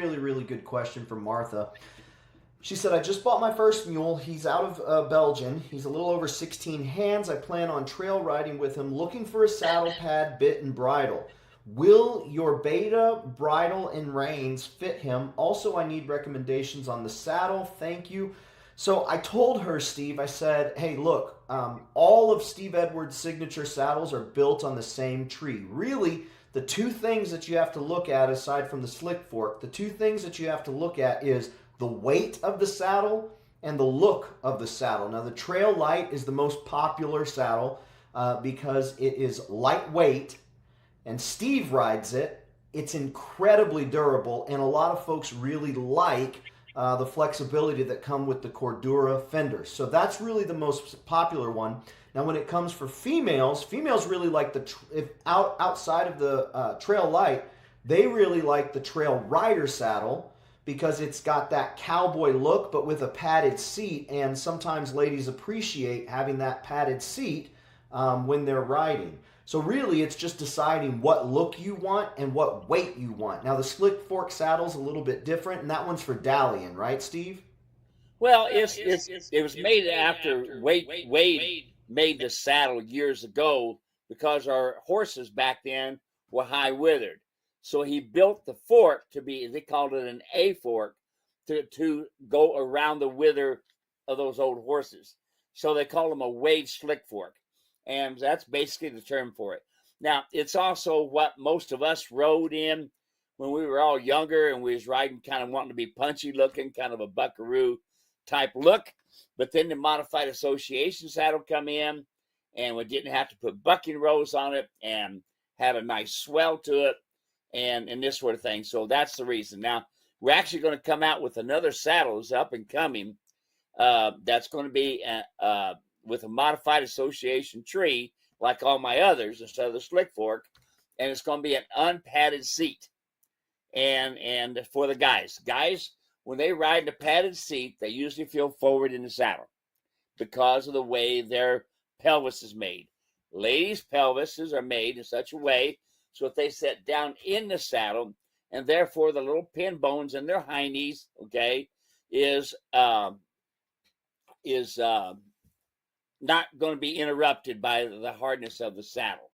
really, really good question from Martha. She said, I just bought my first mule. He's out of Belgian. He's a little over 16 hands. I plan on trail riding with him, looking for a saddle pad, bit, and bridle. Will your beta, bridle, and reins fit him? Also, I need recommendations on the saddle. Thank you. So I told her, Steve, I said, hey, look, all of Steve Edwards' signature saddles are built on the same tree. Really, the two things that you have to look at, aside from the slick fork, the two things that you have to look at is the weight of the saddle and the look of the saddle. Now, the Trail Lite is the most popular saddle because it is lightweight, and Steve rides it. It's incredibly durable, and a lot of folks really like the flexibility that come with the Cordura fenders. So that's really the most popular one. Now, when it comes for females, females really like outside of the Trail Lite, they really like the Trail Rider saddle because it's got that cowboy look, but with a padded seat. And sometimes ladies appreciate having that padded seat when they're riding. So really, it's just deciding what look you want and what weight you want. Now, the slick fork saddle's a little bit different, and that one's for dallying, right, Steve? Well, it was made after Wade made the saddle years ago because our horses back then were high withered. So he built the fork to be, they called it an A fork, to go around the wither of those old horses. So they call them a Wade slick fork. And that's basically the term for it. Now, it's also what most of us rode in when we were all younger and we was riding kind of wanting to be punchy looking, kind of a buckaroo type look. But then the modified association saddle come in and we didn't have to put bucking rows on it and had a nice swell to it and this sort of thing. So that's the reason. Now, we're actually going to come out with another saddle that's up and coming that's going to be with a modified association tree, like all my others, instead of the slick fork, and it's going to be an unpadded seat. And for the guys, when they ride in a padded seat, they usually feel forward in the saddle because of the way their pelvis is made. Ladies' pelvises are made in such a way so if they sit down in the saddle, and therefore the little pin bones in their hindies, okay, is not going to be interrupted by the hardness of the saddle.